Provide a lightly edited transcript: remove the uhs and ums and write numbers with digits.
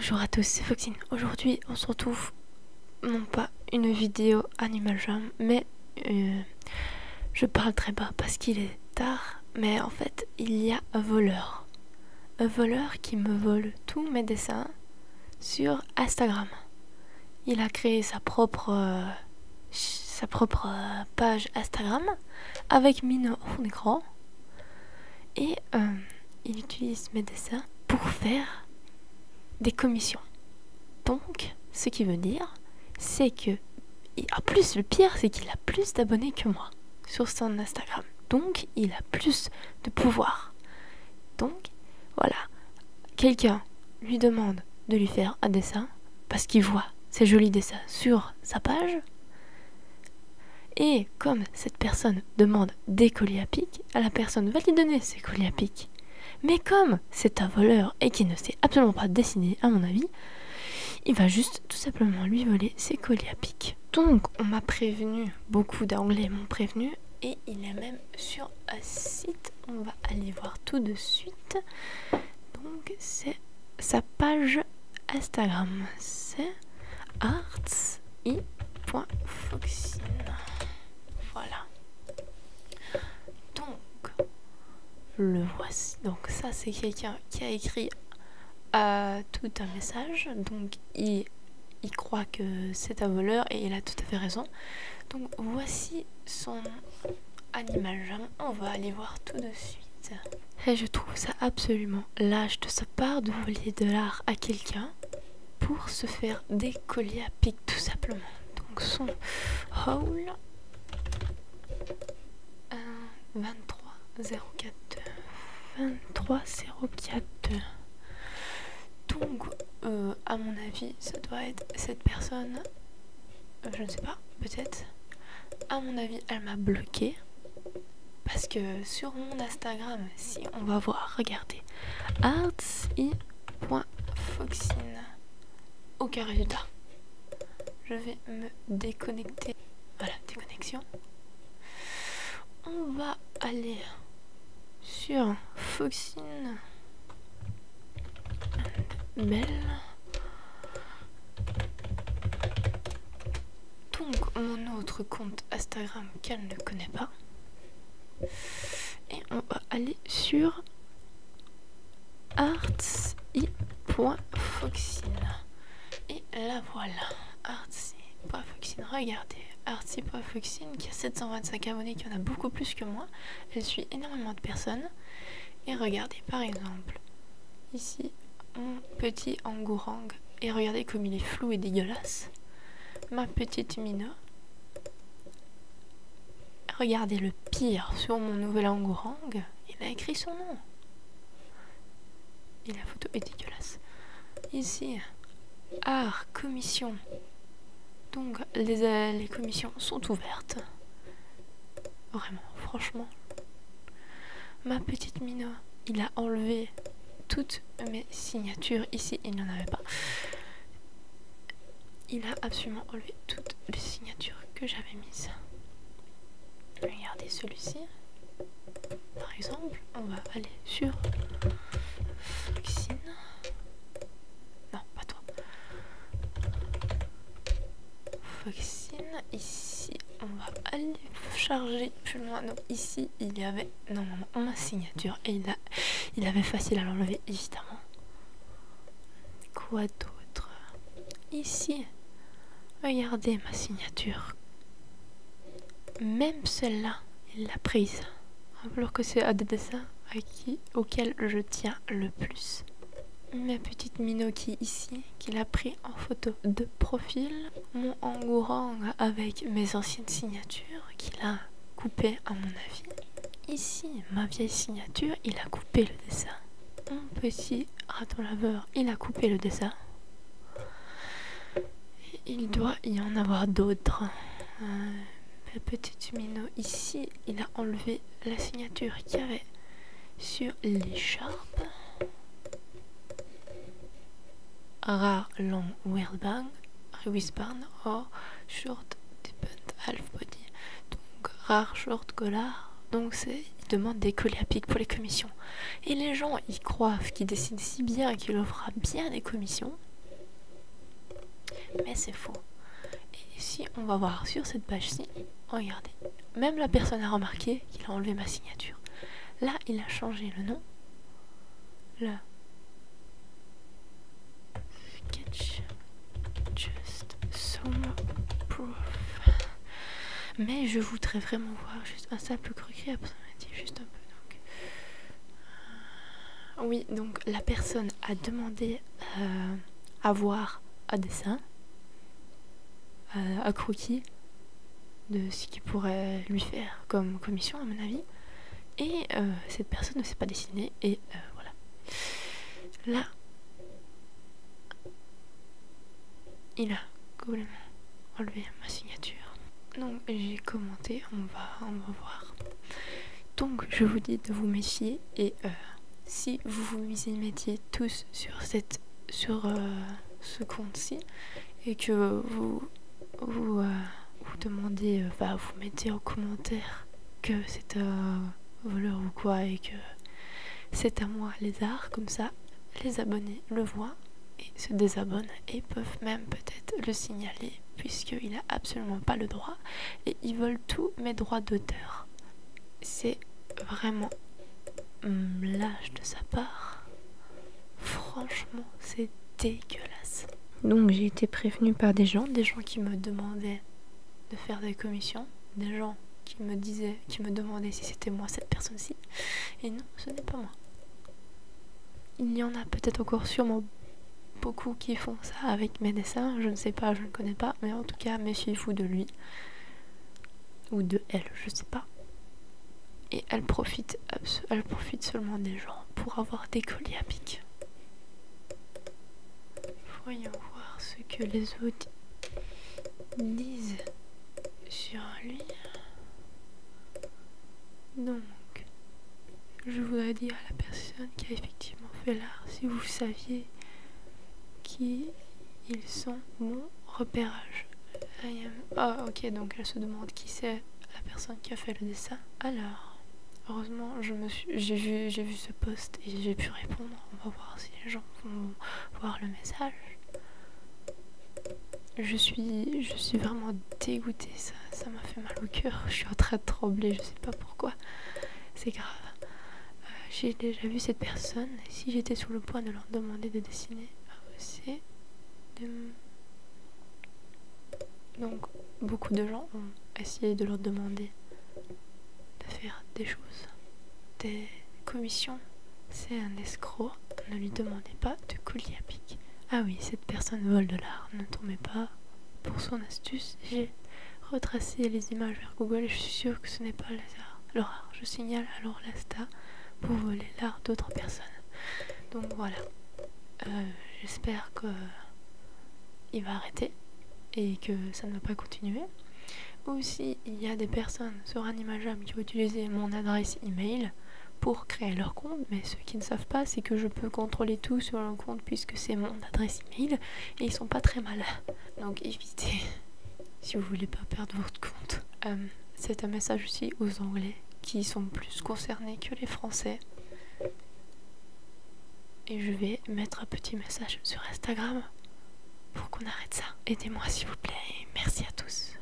Bonjour à tous, c'est Foxine. Aujourd'hui, on se retrouve, non pas une vidéo Animal Jam, mais je parle très bas parce qu'il est tard, mais en fait, il y a un voleur. Un voleur qui me vole tous mes dessins sur Instagram. Il a créé sa propre page Instagram avec Mino en fond d'écran et il utilise mes dessins pour faire des commissions. Donc, ce qui veut dire, c'est que, en plus, le pire, c'est qu'il a plus d'abonnés que moi sur son Instagram. Donc, il a plus de pouvoir. Donc, voilà. Quelqu'un lui demande de lui faire un dessin parce qu'il voit ces jolis dessins sur sa page. Et comme cette personne demande des colis à pic, la personne va lui donner ses colis à pic. Mais comme c'est un voleur et qu'il ne sait absolument pas dessiner, à mon avis, il va juste tout simplement lui voler ses colis à pic. Donc on m'a prévenu, beaucoup d'anglais m'ont prévenu, et il est même sur un site, on va aller voir tout de suite. Donc c'est sa page Instagram, c'est artsi.foxine. Voilà. Donc le voici. Donc ça c'est quelqu'un qui a écrit tout un message. Donc il croit que c'est un voleur et il a tout à fait raison. Donc voici son Animal Jam. On va aller voir tout de suite. Et je trouve ça absolument lâche de sa part de voler de l'art à quelqu'un pour se faire des colliers à pic tout simplement. Donc son haul 23042 23042. Donc à mon avis ça doit être cette personne, je ne sais pas, peut-être. À mon avis elle m'a bloqué parce que sur mon Instagram, si on va voir, regardez, artsi.foxine, aucun résultat. Je vais me déconnecter. Voilà, déconnexion. On va aller sur Foxine Belle. Donc mon autre compte Instagram qu'elle ne connaît pas. Et on va aller sur artsi.foxine. Et la voilà, artsi.foxine. Regardez, artsi.foxine qui a 725 abonnés, qui en a beaucoup plus que moi. Elle suit énormément de personnes. Et regardez par exemple ici mon petit Angourang. Et regardez comme il est flou et dégueulasse. Ma petite Mino. Regardez le pire sur mon nouvel Angourang. Il a écrit son nom. Et la photo est dégueulasse. Ici, art, commission. Donc les commissions sont ouvertes. Vraiment, franchement. Ma petite Mino, il a enlevé toutes mes signatures. Ici, il n'en avait pas. Il a absolument enlevé toutes les signatures que j'avais mises. Regardez celui-ci. Par exemple, on va aller sur Foxine. Non, pas toi. Foxine. Ici, on va aller charger plus loin. Donc ici, il y avait normalement ma signature et il avait facile à l'enlever, évidemment. Quoi d'autre? Ici, regardez ma signature. Même celle-là, il l'a prise. Alors que c'est un des dessins auquel je tiens le plus. Ma petite Minoki ici, qu'il a pris en photo de profil. Mon Angourang avec mes anciennes signatures, qu'il a coupé à mon avis. Ici, ma vieille signature, il a coupé le dessin. Mon petit raton laveur, il a coupé le dessin. Et il doit y en avoir d'autres. La petite Mino ici, il a enlevé la signature qu'il y avait sur l'écharpe. Rare long wheelbang, wristband or short depend half body. Donc rare short collar. Donc il demande des colis à pic pour les commissions. Et les gens, ils croient qu'il dessine si bien qu'il offrira bien des commissions. mais c'est faux. Et si on va voir sur cette page-ci, regardez, même la personne a remarqué qu'il a enlevé ma signature. Là, il a changé le nom. Là. Sketch just some proof. Mais je voudrais vraiment voir juste un simple croquis approximatif, juste un peu. Donc, oui, donc la personne a demandé à voir un dessin, un croquis de ce qu'il pourrait lui faire comme commission à mon avis. Et cette personne ne s'est pas dessinée et voilà. Là, il a complètement enlevé ma signature. Donc j'ai commenté, on va voir. Donc je vous dis de vous méfier et si vous vous y mettiez tous sur ce compte-ci et que vous demandez, vous mettez en commentaire que c'est un voleur ou quoi et que c'est à moi lézard, comme ça les abonnés le voient et se désabonnent et peuvent même peut-être le signaler puisqu'il n'a absolument pas le droit et ils veulent tous mes droits d'auteur. C'est vraiment lâche de sa part. Franchement, c'est dégueulasse. Donc j'ai été prévenue par des gens qui me demandaient de faire des commissions, des gens qui me demandaient si c'était moi cette personne-ci. Et non, ce n'est pas moi. Il y en a peut-être encore sûrement beaucoup qui font ça avec mes dessins, je ne sais pas, je ne connais pas, mais en tout cas, méfiez-vous de lui. Ou de elle, je sais pas. Et elle profite seulement des gens pour avoir des colis à pic. Voyons voir ce que les autres disent sur lui. Donc, je voudrais dire à la personne qui a effectivement fait l'art, si vous saviez qui ils sont, mon repérage. Ah ok, donc elle se demande qui c'est la personne qui a fait le dessin. Alors, heureusement, j'ai vu ce post et j'ai pu répondre. On va voir si les gens vont voir le message. Je suis vraiment dégoûtée, ça m'a fait mal au cœur. Je suis en train de trembler, je sais pas pourquoi. C'est grave. J'ai déjà vu cette personne. Si j'étais sur le point de leur demander de dessiner, c'est donc beaucoup de gens ont essayé de leur demander de faire des choses, des commissions. C'est un escroc, ne lui demandez pas de colis à pic. Ah oui, cette personne vole de l'art, ne tombez pas pour son astuce. J'ai retracé les images vers Google et je suis sûre que ce n'est pas leur art. Je signale alors l'Insta pour voler l'art d'autres personnes. Donc voilà, j'espère que il va arrêter et que ça ne va pas continuer. Ou si il y a des personnes sur Animajam qui ont utilisé mon adresse email pour créer leur compte, mais ceux qui ne savent pas, c'est que je peux contrôler tout sur le compte puisque c'est mon adresse email et ils sont pas très malins. Donc évitez si vous voulez pas perdre votre compte. C'est un message aussi aux Anglais qui sont plus concernés que les Français. Et je vais mettre un petit message sur Instagram pour qu'on arrête ça. Aidez-moi s'il vous plaît. Merci à tous.